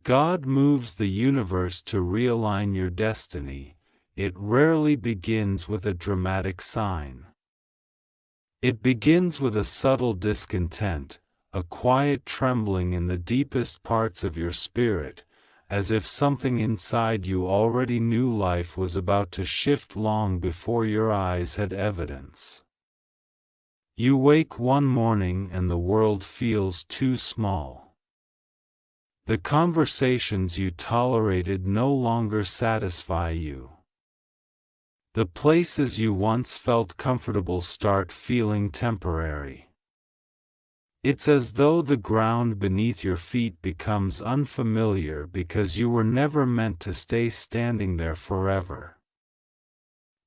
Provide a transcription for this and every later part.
God moves the universe to realign your destiny. It rarely begins with a dramatic sign. It begins with a subtle discontent, a quiet trembling in the deepest parts of your spirit, as if something inside you already knew life was about to shift long before your eyes had evidence. You wake one morning and the world feels too small. The conversations you tolerated no longer satisfy you. The places you once felt comfortable start feeling temporary. It's as though the ground beneath your feet becomes unfamiliar because you were never meant to stay standing there forever.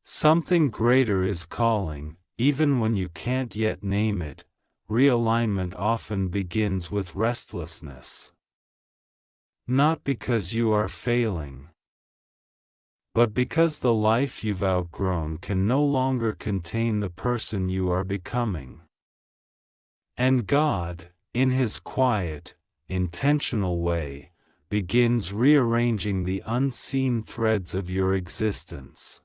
Something greater is calling, even when you can't yet name it. Realignment often begins with restlessness. Not because you are failing, but because the life you've outgrown can no longer contain the person you are becoming. And God, in His quiet, intentional way, begins rearranging the unseen threads of your existence.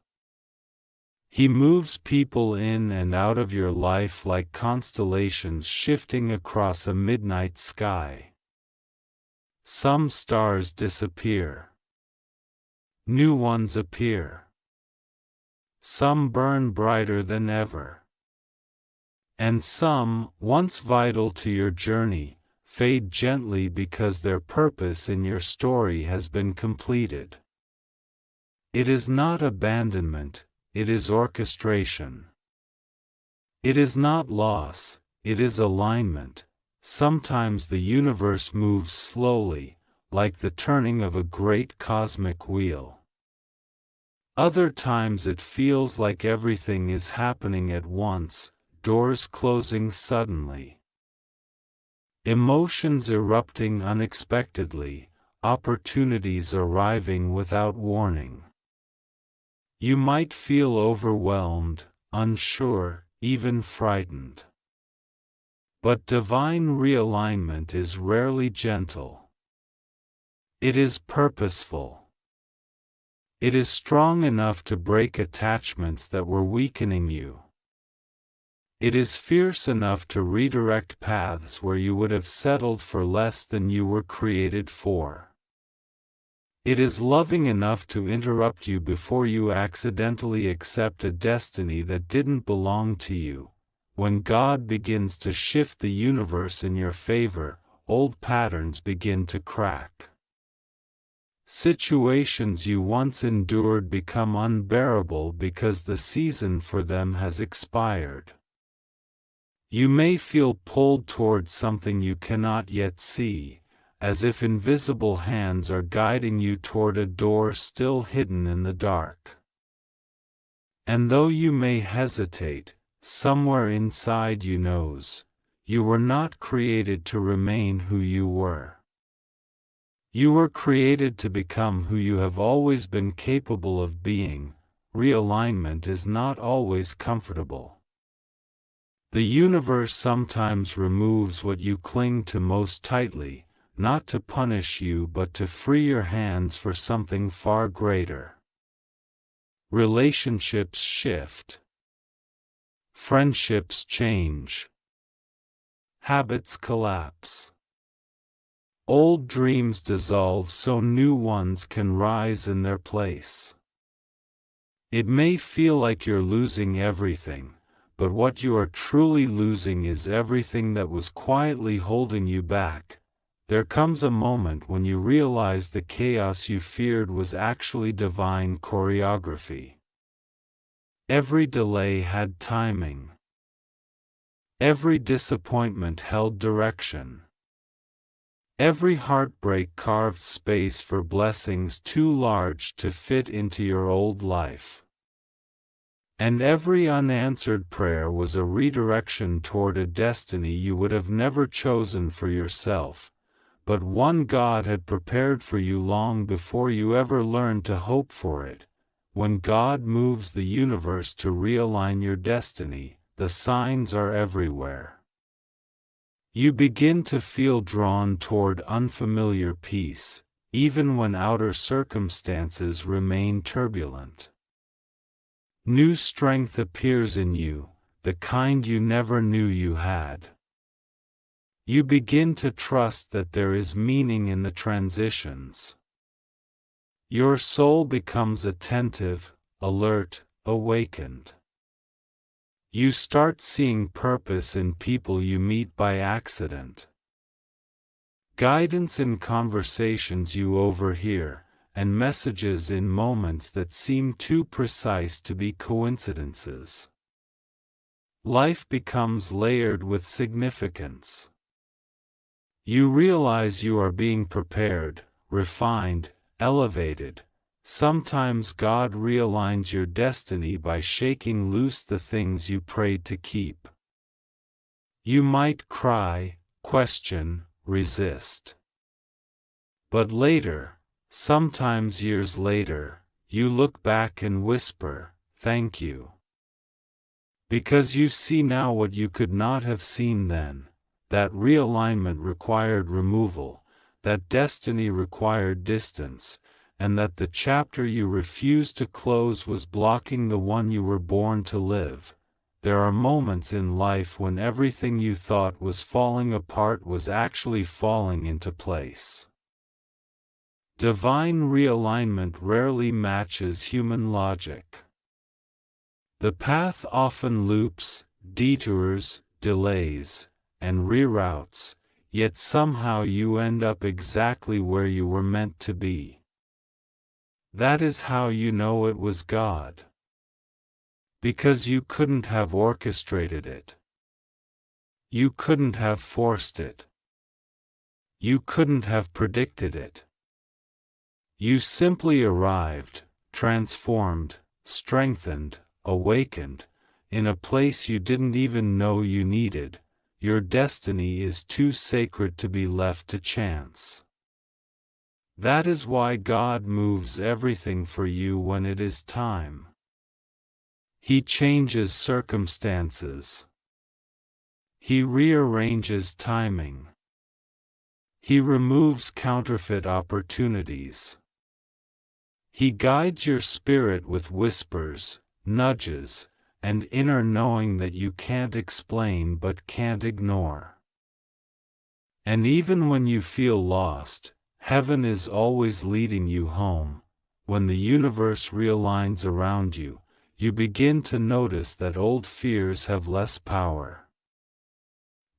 He moves people in and out of your life like constellations shifting across a midnight sky. Some stars disappear. New ones appear. Some burn brighter than ever. And some, once vital to your journey, fade gently because their purpose in your story has been completed. It is not abandonment, it is orchestration. It is not loss, it is alignment. Sometimes the universe moves slowly, like the turning of a great cosmic wheel. Other times it feels like everything is happening at once, doors closing suddenly. Emotions erupting unexpectedly, opportunities arriving without warning. You might feel overwhelmed, unsure, even frightened. But divine realignment is rarely gentle. It is purposeful. It is strong enough to break attachments that were weakening you. It is fierce enough to redirect paths where you would have settled for less than you were created for. It is loving enough to interrupt you before you accidentally accept a destiny that didn't belong to you. When God begins to shift the universe in your favor, old patterns begin to crack. Situations you once endured become unbearable because the season for them has expired. You may feel pulled toward something you cannot yet see, as if invisible hands are guiding you toward a door still hidden in the dark. And though you may hesitate, somewhere inside you knows, you were not created to remain who you were. You were created to become who you have always been capable of being. Realignment is not always comfortable. The universe sometimes removes what you cling to most tightly, not to punish you but to free your hands for something far greater. Relationships shift. Friendships change. Habits collapse. Old dreams dissolve so new ones can rise in their place. It may feel like you're losing everything, but what you are truly losing is everything that was quietly holding you back. There comes a moment when you realize the chaos you feared was actually divine choreography. Every delay had timing. Every disappointment held direction. Every heartbreak carved space for blessings too large to fit into your old life. And every unanswered prayer was a redirection toward a destiny you would have never chosen for yourself, but one God had prepared for you long before you ever learned to hope for it. When God moves the universe to realign your destiny, the signs are everywhere. You begin to feel drawn toward unfamiliar peace, even when outer circumstances remain turbulent. New strength appears in you, the kind you never knew you had. You begin to trust that there is meaning in the transitions. Your soul becomes attentive, alert, awakened. You start seeing purpose in people you meet by accident. Guidance in conversations you overhear, and messages in moments that seem too precise to be coincidences. Life becomes layered with significance. You realize you are being prepared, refined, elevated. Sometimes God realigns your destiny by shaking loose the things you prayed to keep. You might cry, question, resist. But later, sometimes years later, you look back and whisper, "Thank you." Because you see now what you could not have seen then. That realignment required removal, that destiny required distance, and that the chapter you refused to close was blocking the one you were born to live. There are moments in life when everything you thought was falling apart was actually falling into place. Divine realignment rarely matches human logic. The path often loops, detours, delays, and reroutes, yet somehow you end up exactly where you were meant to be. That is how you know it was God. Because you couldn't have orchestrated it. You couldn't have forced it. You couldn't have predicted it. You simply arrived, transformed, strengthened, awakened, in a place you didn't even know you needed. Your destiny is too sacred to be left to chance. That is why God moves everything for you when it is time. He changes circumstances. He rearranges timing. He removes counterfeit opportunities. He guides your spirit with whispers, nudges, and inner knowing that you can't explain but can't ignore. And even when you feel lost, heaven is always leading you home. When the universe realigns around you, you begin to notice that old fears have less power.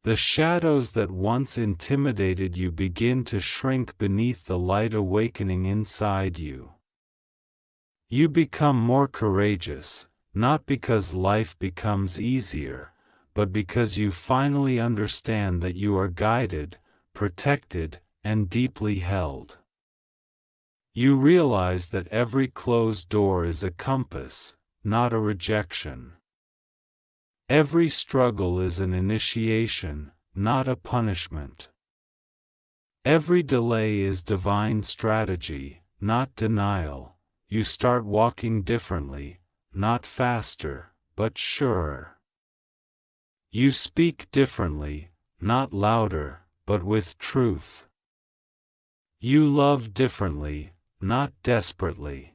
The shadows that once intimidated you begin to shrink beneath the light awakening inside you. You become more courageous, not because life becomes easier, but because you finally understand that you are guided, protected, and deeply held. You realize that every closed door is a compass, not a rejection. Every struggle is an initiation, not a punishment. Every delay is divine strategy, not denial. You start walking differently, not faster, but surer. You speak differently, not louder, but with truth. You love differently, not desperately,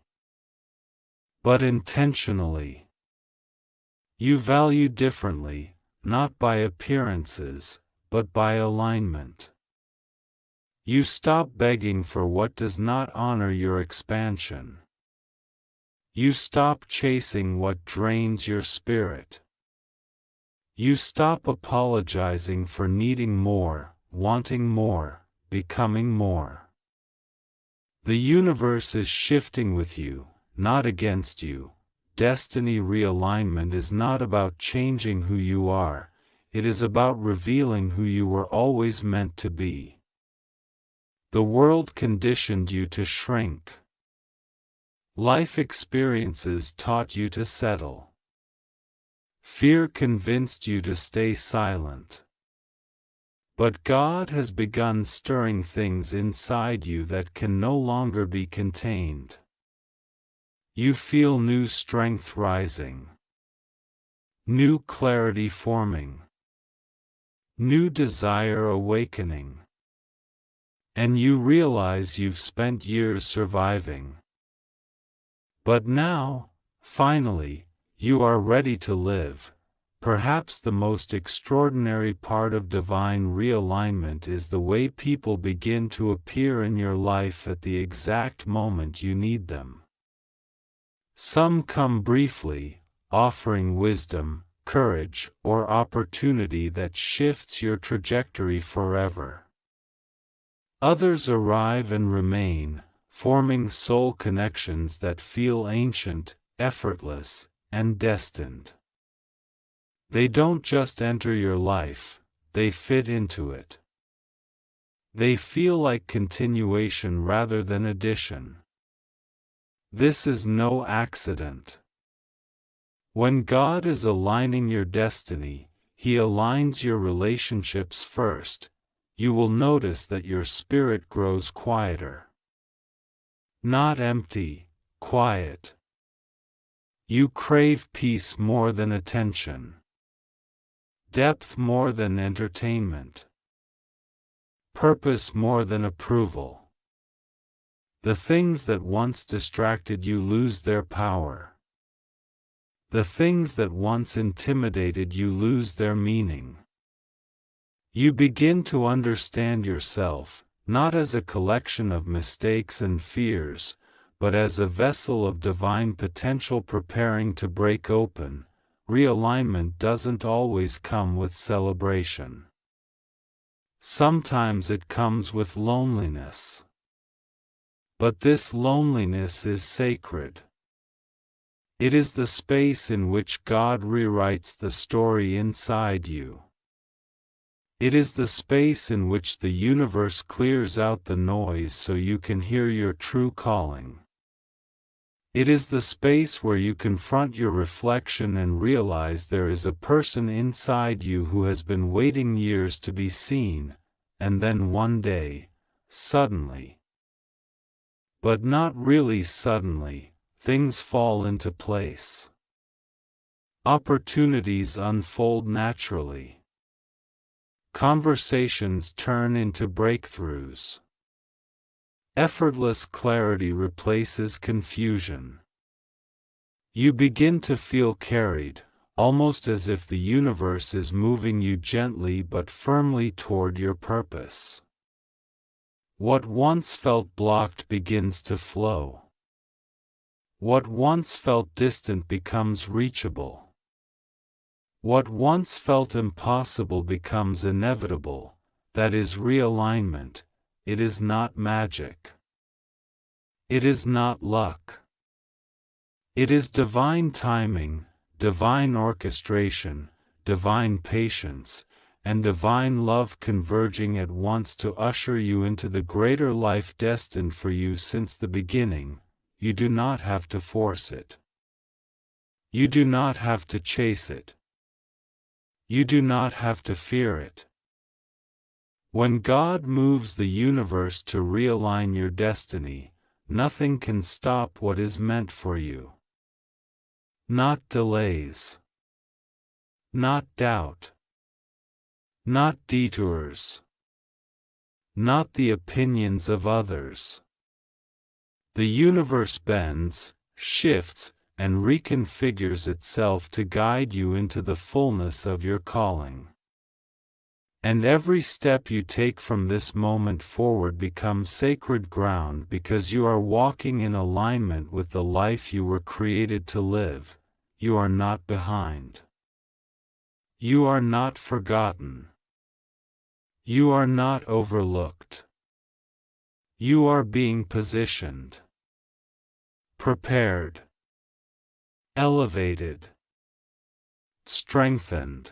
but intentionally. You value differently, not by appearances, but by alignment. You stop begging for what does not honor your expansion. You stop chasing what drains your spirit. You stop apologizing for needing more, wanting more, becoming more. The universe is shifting with you, not against you. Destiny realignment is not about changing who you are, it is about revealing who you were always meant to be. The world conditioned you to shrink. Life experiences taught you to settle. Fear convinced you to stay silent. But God has begun stirring things inside you that can no longer be contained. You feel new strength rising. New clarity forming. New desire awakening. and you realize you've spent years surviving. But now, finally, you are ready to live. Perhaps the most extraordinary part of divine realignment is the way people begin to appear in your life at the exact moment you need them. Some come briefly, offering wisdom, courage, or opportunity that shifts your trajectory forever. Others arrive and remain, forming soul connections that feel ancient, effortless, and destined. They don't just enter your life, they fit into it. They feel like continuation rather than addition. This is no accident. When God is aligning your destiny, He aligns your relationships first. You will notice that your spirit grows quieter. Not empty, quiet. You crave peace more than attention. Depth more than entertainment. Purpose more than approval. The things that once distracted you lose their power. The things that once intimidated you lose their meaning. You begin to understand yourself, not as a collection of mistakes and fears, but as a vessel of divine potential preparing to break open. Realignment doesn't always come with celebration. Sometimes it comes with loneliness. But this loneliness is sacred. It is the space in which God rewrites the story inside you. It is the space in which the universe clears out the noise so you can hear your true calling. It is the space where you confront your reflection and realize there is a person inside you who has been waiting years to be seen, and then one day, suddenly, but not really suddenly, things fall into place. Opportunities unfold naturally. Conversations turn into breakthroughs. Effortless clarity replaces confusion. You begin to feel carried, almost as if the universe is moving you gently but firmly toward your purpose. What once felt blocked begins to flow. What once felt distant becomes reachable. What once felt impossible becomes inevitable. That is realignment. It is not magic. It is not luck. It is divine timing, divine orchestration, divine patience, and divine love converging at once to usher you into the greater life destined for you since the beginning. You do not have to force it. You do not have to chase it. You do not have to fear it. When God moves the universe to realign your destiny, nothing can stop what is meant for you. Not delays. Not doubt. Not detours. Not the opinions of others. The universe bends, shifts, and reconfigures itself to guide you into the fullness of your calling. And every step you take from this moment forward becomes sacred ground because you are walking in alignment with the life you were created to live. You are not behind. You are not forgotten. You are not overlooked. You are being positioned, prepared, elevated, strengthened.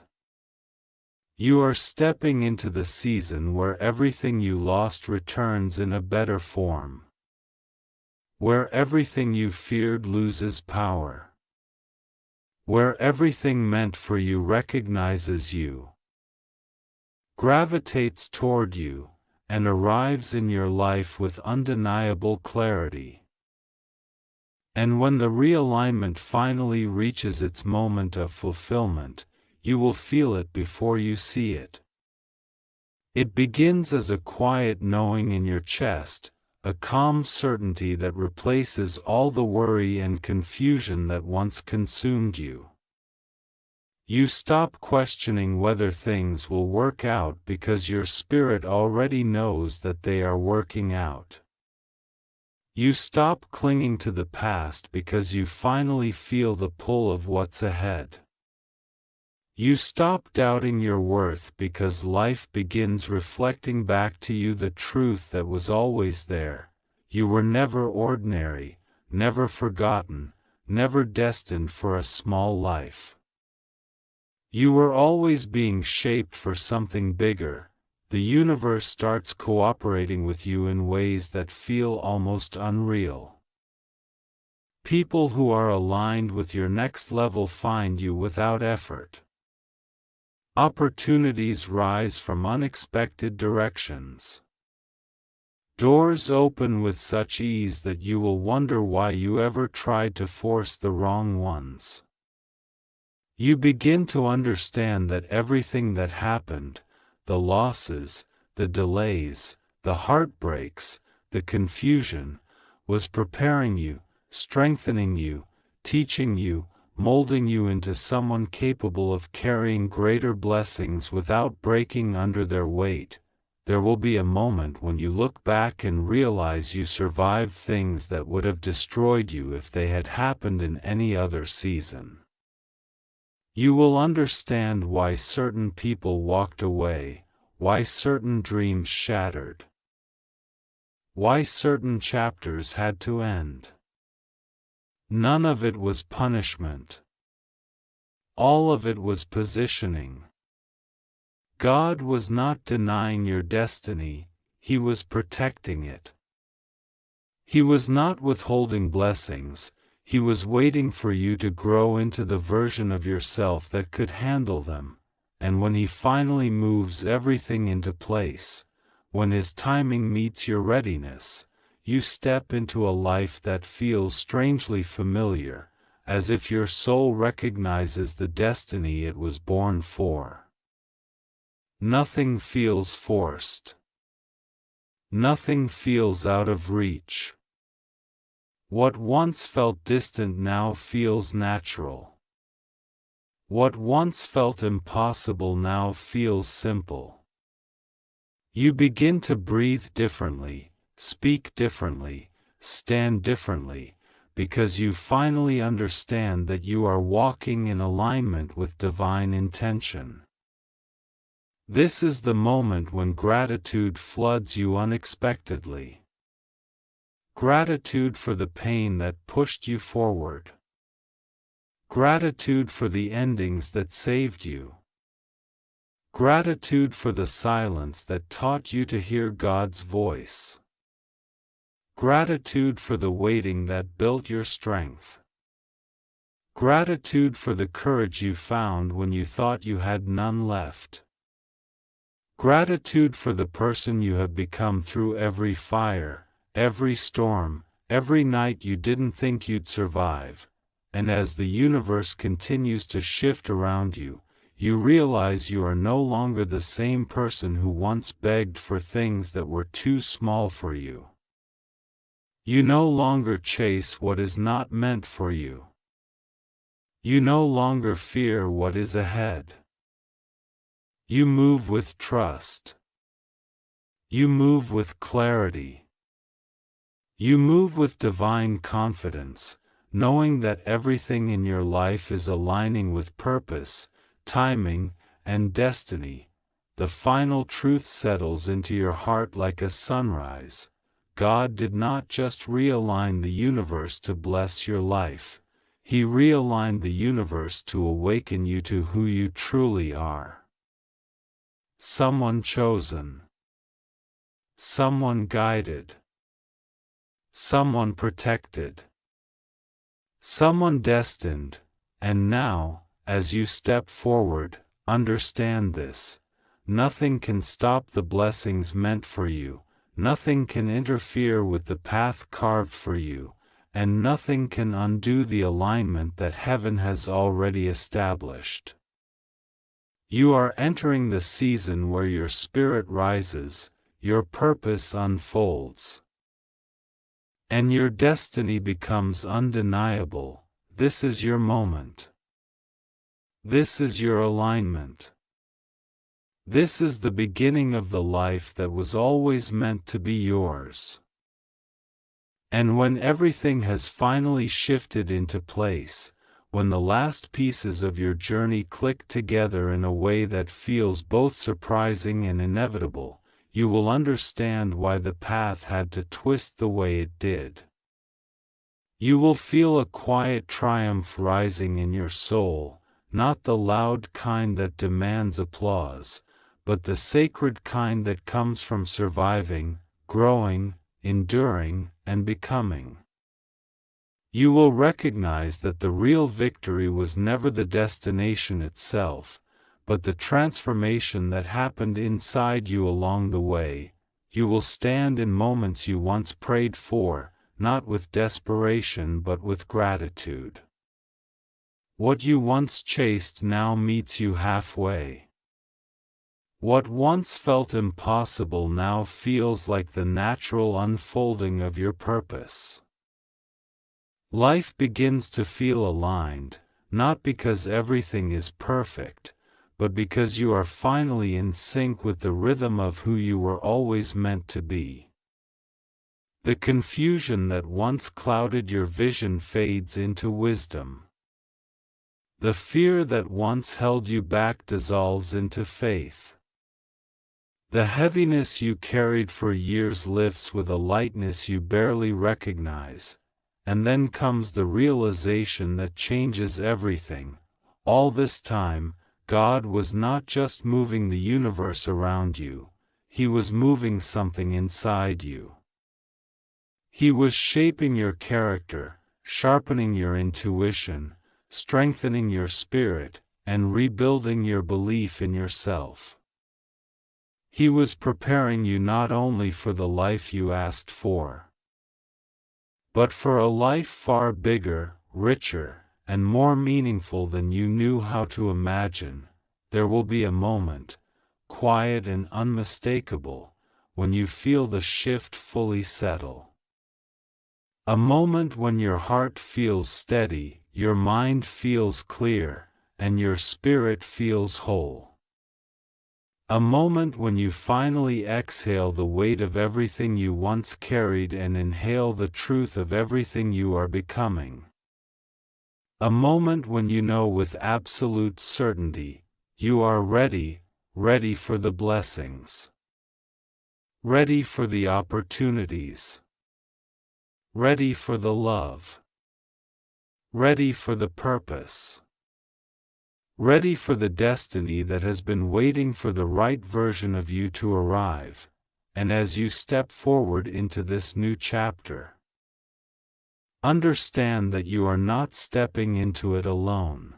You are stepping into the season where everything you lost returns in a better form. Where everything you feared loses power. Where everything meant for you recognizes you, gravitates toward you, and arrives in your life with undeniable clarity. And when the realignment finally reaches its moment of fulfillment, you will feel it before you see it. It begins as a quiet knowing in your chest, a calm certainty that replaces all the worry and confusion that once consumed you. You stop questioning whether things will work out because your spirit already knows that they are working out. You stop clinging to the past because you finally feel the pull of what's ahead. You stop doubting your worth because life begins reflecting back to you the truth that was always there. You were never ordinary, never forgotten, never destined for a small life. You were always being shaped for something bigger. The universe starts cooperating with you in ways that feel almost unreal. People who are aligned with your next level find you without effort. Opportunities rise from unexpected directions. Doors open with such ease that you will wonder why you ever tried to force the wrong ones. You begin to understand that everything that happened, the losses, the delays, the heartbreaks, the confusion, was preparing you, strengthening you, teaching you, molding you into someone capable of carrying greater blessings without breaking under their weight. There will be a moment when you look back and realize you survived things that would have destroyed you if they had happened in any other season. You will understand why certain people walked away, why certain dreams shattered, why certain chapters had to end. None of it was punishment. All of it was positioning. God was not denying your destiny, He was protecting it. He was not withholding blessings, He was waiting for you to grow into the version of yourself that could handle them, and when He finally moves everything into place, when His timing meets your readiness, you step into a life that feels strangely familiar, as if your soul recognizes the destiny it was born for. Nothing feels forced. Nothing feels out of reach. What once felt distant now feels natural. What once felt impossible now feels simple. You begin to breathe differently, speak differently, stand differently, because you finally understand that you are walking in alignment with divine intention. This is the moment when gratitude floods you unexpectedly. Gratitude for the pain that pushed you forward. Gratitude for the endings that saved you. Gratitude for the silence that taught you to hear God's voice. Gratitude for the waiting that built your strength. Gratitude for the courage you found when you thought you had none left. Gratitude for the person you have become through every fire, every storm, every night you didn't think you'd survive, and as the universe continues to shift around you, you realize you are no longer the same person who once begged for things that were too small for you. You no longer chase what is not meant for you. You no longer fear what is ahead. You move with trust. You move with clarity. You move with divine confidence, knowing that everything in your life is aligning with purpose, timing, and destiny. The final truth settles into your heart like a sunrise. God did not just realign the universe to bless your life. He realigned the universe to awaken you to who you truly are. Someone chosen. Someone guided. Someone protected. Someone destined, and now, as you step forward, understand this. Nothing can stop the blessings meant for you, nothing can interfere with the path carved for you, and nothing can undo the alignment that heaven has already established. You are entering the season where your spirit rises, your purpose unfolds, and your destiny becomes undeniable. This is your moment. This is your alignment. This is the beginning of the life that was always meant to be yours. And when everything has finally shifted into place, when the last pieces of your journey click together in a way that feels both surprising and inevitable, you will understand why the path had to twist the way it did. You will feel a quiet triumph rising in your soul, not the loud kind that demands applause, but the sacred kind that comes from surviving, growing, enduring, and becoming. You will recognize that the real victory was never the destination itself, but the transformation that happened inside you along the way. You will stand in moments you once prayed for, not with desperation but with gratitude. What you once chased now meets you halfway. What once felt impossible now feels like the natural unfolding of your purpose. Life begins to feel aligned, not because everything is perfect, but because you are finally in sync with the rhythm of who you were always meant to be. The confusion that once clouded your vision fades into wisdom. The fear that once held you back dissolves into faith. The heaviness you carried for years lifts with a lightness you barely recognize, and then comes the realization that changes everything. All this time, God was not just moving the universe around you, He was moving something inside you. He was shaping your character, sharpening your intuition, strengthening your spirit, and rebuilding your belief in yourself. He was preparing you not only for the life you asked for, but for a life far bigger, richer, and more meaningful than you knew how to imagine. There will be a moment, quiet and unmistakable, when you feel the shift fully settle. A moment when your heart feels steady, your mind feels clear, and your spirit feels whole. A moment when you finally exhale the weight of everything you once carried and inhale the truth of everything you are becoming. A moment when you know with absolute certainty, you are ready, ready for the blessings. Ready for the opportunities. Ready for the love. Ready for the purpose. Ready for the destiny that has been waiting for the right version of you to arrive, and as you step forward into this new chapter, understand that you are not stepping into it alone.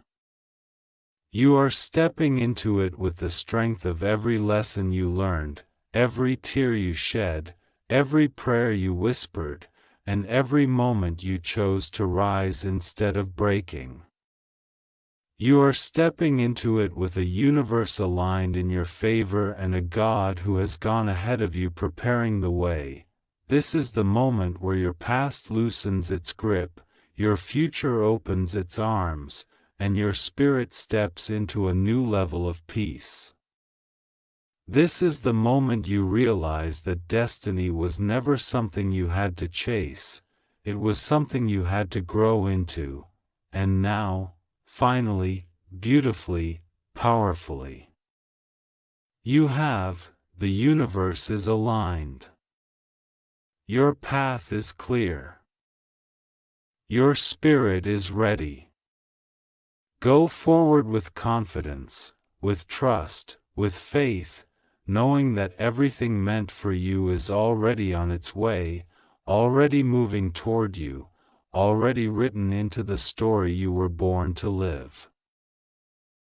You are stepping into it with the strength of every lesson you learned, every tear you shed, every prayer you whispered, and every moment you chose to rise instead of breaking. You are stepping into it with a universe aligned in your favor and a God who has gone ahead of you preparing the way. This is the moment where your past loosens its grip, your future opens its arms, and your spirit steps into a new level of peace. This is the moment you realize that destiny was never something you had to chase, it was something you had to grow into, and now, finally, beautifully, powerfully, you have, the universe is aligned. Your path is clear. Your spirit is ready. Go forward with confidence, with trust, with faith, knowing that everything meant for you is already on its way, already moving toward you, already written into the story you were born to live.